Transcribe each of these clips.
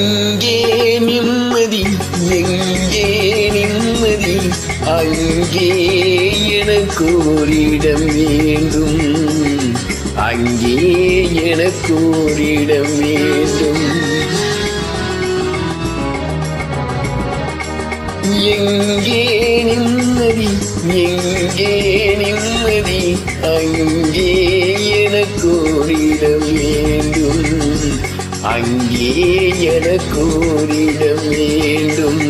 எங்கே நிம்மதி, எங்கே நிம்மதி, அங்கே எனக்கு ஓரிடம் வேண்டும், அங்கே எனக்கு ஓரிடம் வேண்டும். எங்கே நிம்மதி, எங்கே நிம்மதி, அங்கே எனக்கு ஓரிடம் வேண்டும், அங்கே எனக்கு ஓரிடம் வேண்டும்.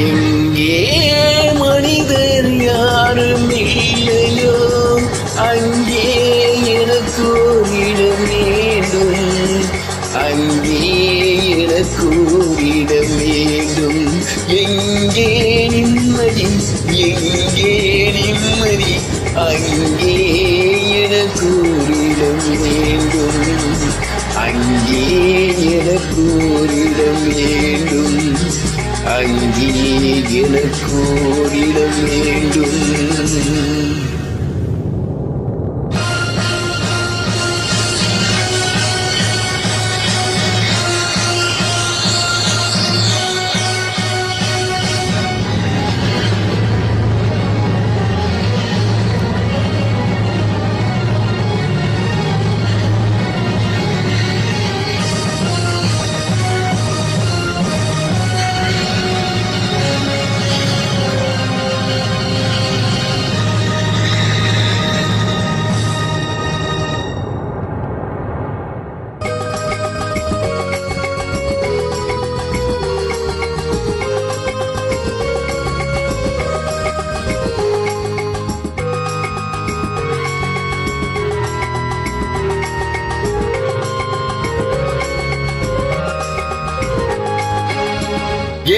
எங்கே மனிதர் யாரும் இல்லையோ, அங்கே எனக்கு ஓரிடம் வேண்டும், அங்கே எனக்கு ஓரிடம் வேண்டும். எங்கே நிம்மதி, எங்கே நிம்மதி, அங்கே எனக்கு ஓரிடம் வேண்டும், அங்கே எனக்கு ஓரிடம் வேண்டும், அங்கே எனக்கு ஓரிடம் வேண்டும்.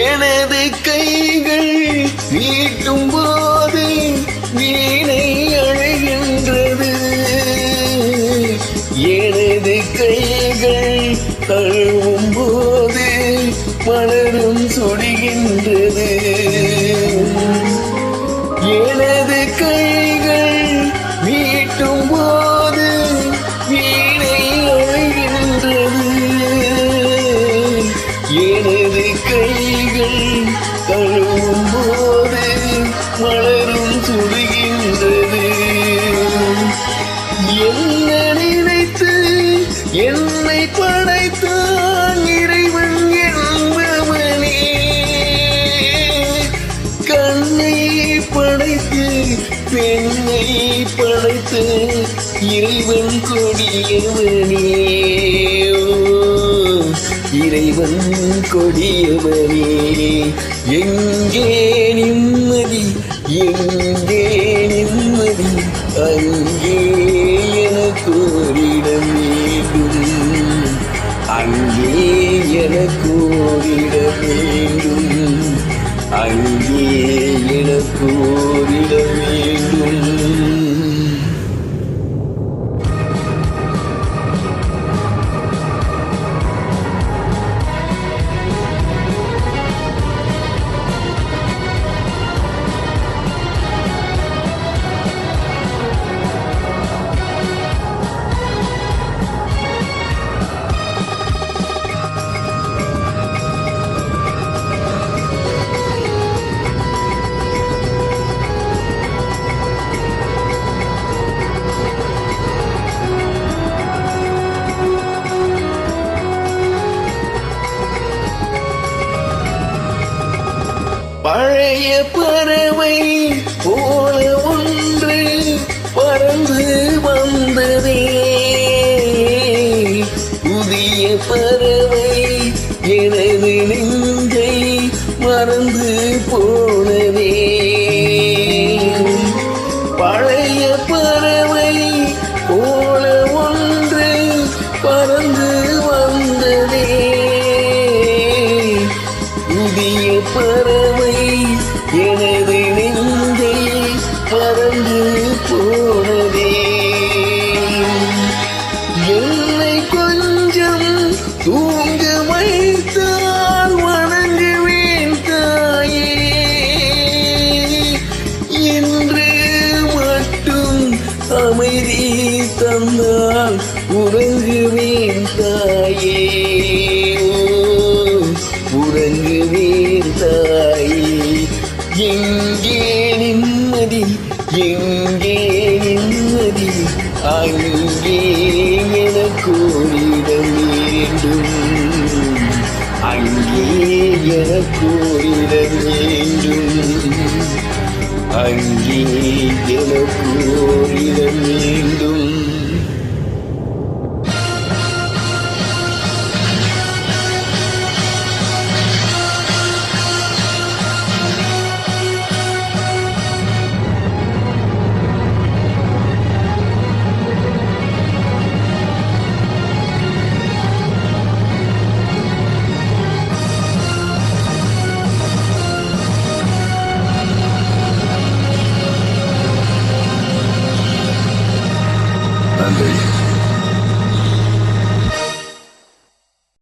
எனது கைகள் நீட்டும் போது வீணை அழைகின்றது, எனது கைகள் தழுவும் போது மலரும் சொடுகின்றது. எனது கைகள் நீட்டும் போது வீணை அழைகின்றது, எனது கைகள் தழுவும் போது மலரும் சுடுகின்றது. என்ன நினைத்து என்னை படைத்தான் இறைவன் என்பவனே, கண்ணை படைத்து பெண்ணை படைத்து இறைவன் கொடியவனே, இறைவன் கொடியவனே. எங்கே நிம்மதி, எங்கே நிம்மதி, அங்கே எனக்கு ஓரிடம் வேண்டும், அங்கே எனக்கு ஓரிடம் வேண்டும், அங்கே எனக்கு ஓரிடம் வேண்டும். பழைய பறவை போல ஒன்று பறந்து வந்ததே, புதிய பறவை எனது நெஞ்சை மறந்து போனதே. பழைய பறவை போல ஒன்று பறந்து வந்ததே, புதிய பறவை எனது நெஞ்சை மறந்து போனதே. என்னை கொஞ்சம் தூங்க வைத்தால் வணங்குவேன் தாயே, எங்கே நிம்மதி, எங்கே நிம்மதி, அங்கே எனக்கு ஓரிடம் வேண்டும், அங்கே எனக்கு ஓரிடம் வேண்டும், அங்கே எனக்கு ஓரிடம் வேண்டும். நன்றி.